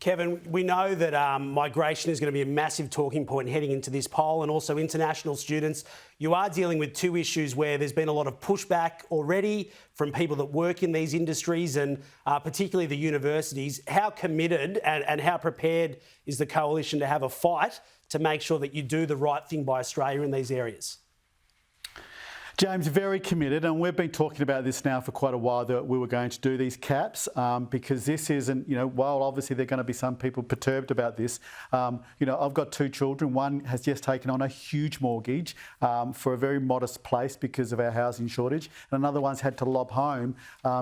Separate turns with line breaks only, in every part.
Kevin, we know that migration is going to be a massive talking point heading into this poll, and also international students. You are dealing with two issues where there's been a lot of pushback already from people that work in these industries and particularly the universities. How committed and how prepared is the coalition to have a fight to make sure that you do the right thing by Australia in these areas?
James, very committed, and we've been talking about this now for quite a while, that we were going to do these caps because this isn't, while obviously there are going to be some people perturbed about this, I've got two children. One has just taken on a huge mortgage for a very modest place because of our housing shortage, and another one's had to lob home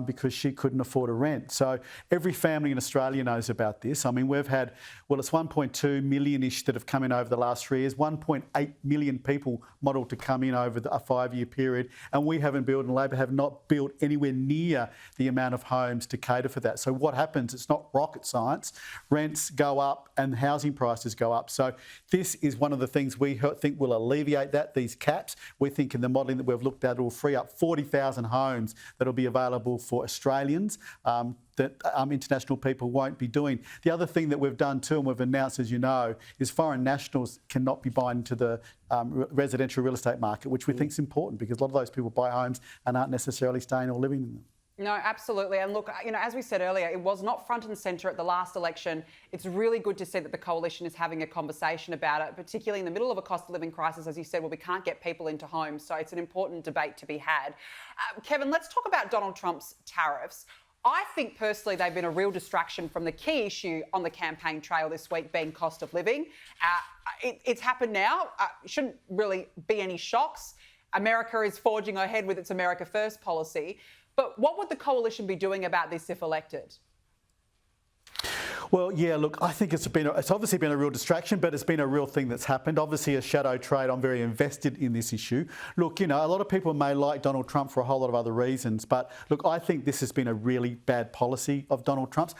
because she couldn't afford a rent. So every family in Australia knows about this. I mean, we've had, it's 1.2 million-ish that have come in over the last 3 years, 1.8 million people modelled to come in over a 5-year period. And we haven't built, and Labor have not built anywhere near the amount of homes to cater for that. So what happens, it's not rocket science. Rents go up and housing prices go up. So this is one of the things we think will alleviate that, these caps. We think in the modelling that we've looked at, it will free up 40,000 homes that will be available for Australians that international people won't be doing. The other thing that we've done too, and we've announced, as you know, is foreign nationals cannot be buying into the residential real estate market, which we think is important because a lot of those people buy homes and aren't necessarily staying or living in them.
No, absolutely. And look, as we said earlier, it was not front and centre at the last election. It's really good to see that the coalition is having a conversation about it, particularly in the middle of a cost of living crisis. As you said, we can't get people into homes. So it's an important debate to be had. Kevin, let's talk about Donald Trump's tariffs. I think personally they've been a real distraction from the key issue on the campaign trail this week being cost of living. It's happened now. Shouldn't really be any shocks. America is forging ahead with its America First policy. But what would the coalition be doing about this if elected?
Well, yeah, look, I think it's obviously been a real distraction, but it's been a real thing that's happened. Obviously, a shadow trade, I'm very invested in this issue. Look, a lot of people may like Donald Trump for a whole lot of other reasons, but look, I think this has been a really bad policy of Donald Trump's.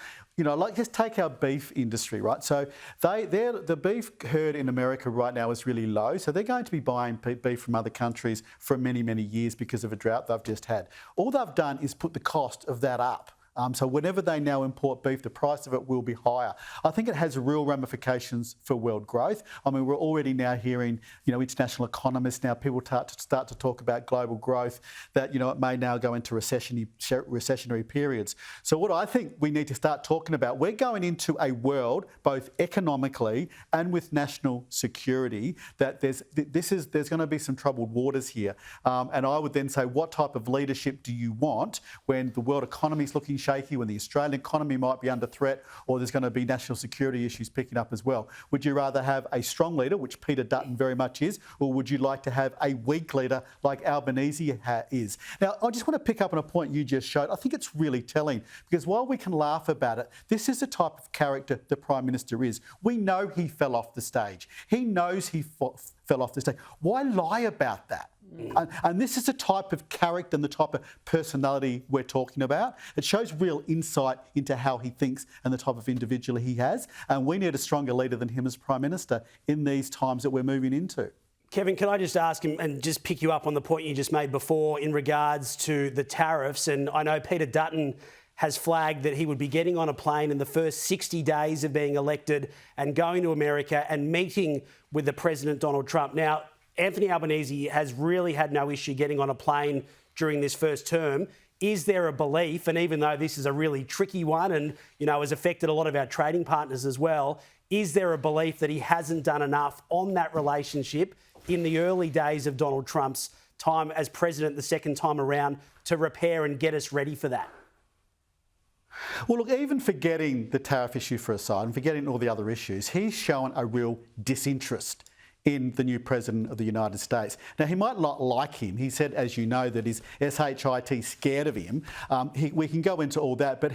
Just take our beef industry, right? So the beef herd in America right now is really low. So they're going to be buying beef from other countries for many, many years because of a drought they've just had. All they've done is put the cost of that up. So whenever they now import beef, the price of it will be higher. I think it has real ramifications for world growth. I mean, we're already now hearing, international economists, now people start to talk about global growth, that, it may now go into recessionary periods. So what I think we need to start talking about, we're going into a world, both economically and with national security, that there's going to be some troubled waters here. And I would then say, what type of leadership do you want when the world economy is looking shaky, when the Australian economy might be under threat, or there's going to be national security issues picking up as well? Would you rather have a strong leader, which Peter Dutton very much is, or would you like to have a weak leader like Albanese is? Now, I just want to pick up on a point you just showed. I think it's really telling, because while we can laugh about it, this is the type of character the Prime Minister is. We know he fell off the stage. He knows he fell off the stage. Why lie about that? And this is the type of character and the type of personality we're talking about. It shows real insight into how he thinks and the type of individual he has. And we need a stronger leader than him as Prime Minister in these times that we're moving into.
Kevin, can I just ask him and just pick you up on the point you just made before in regards to the tariffs? And I know Peter Dutton has flagged that he would be getting on a plane in the first 60 days of being elected and going to America and meeting with the President Donald Trump. Now, Anthony Albanese has really had no issue getting on a plane during this first term. Is there a belief, and even though this is a really tricky one and, has affected a lot of our trading partners as well, is there a belief that he hasn't done enough on that relationship in the early days of Donald Trump's time as president the second time around to repair and get us ready for that?
Well, look, even forgetting the tariff issue for a side and forgetting all the other issues, he's shown a real disinterest in the new President of the United States. Now, he might not like him. He said, as you know, that he's SHIT scared of him. We can go into all that, but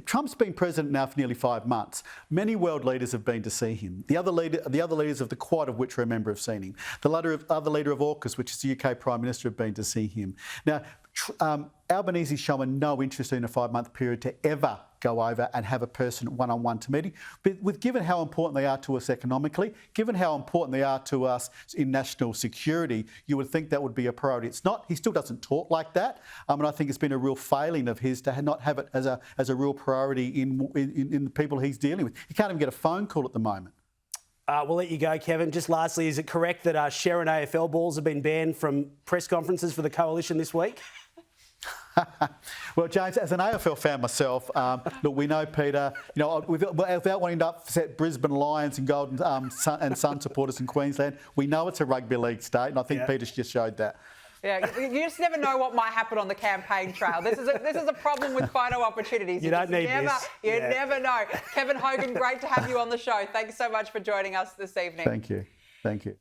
Trump's been president now for nearly 5 months. Many world leaders have been to see him. The other leaders of the Quad, of which I remember, have seen him. The other leader of AUKUS, which is the UK Prime Minister, have been to see him. Now, Albanese's shown no interest in a 5-month period to ever go over and have a person one-on-one to meeting. But given how important they are to us economically, given how important they are to us in national security, you would think that would be a priority. It's not. He still doesn't talk like that, and I think it's been a real failing of his to not have it as a real priority in the people he's dealing with. He can't even get a phone call at the moment.
We'll let you go, Kevin. Just lastly, is it correct that Sharon AFL balls have been banned from press conferences for the Coalition this week?
Well, James, as an AFL fan myself, look, we know Peter, without wanting to upset Brisbane Lions and Golden Sun supporters in Queensland, we know it's a rugby league state, and I think Peter's just showed that.
Yeah, you just never know what might happen on the campaign trail. This is a problem with photo opportunities.
You don't need this.
You never know. Kevin Hogan, great to have you on the show. Thanks so much for joining us this evening.
Thank you.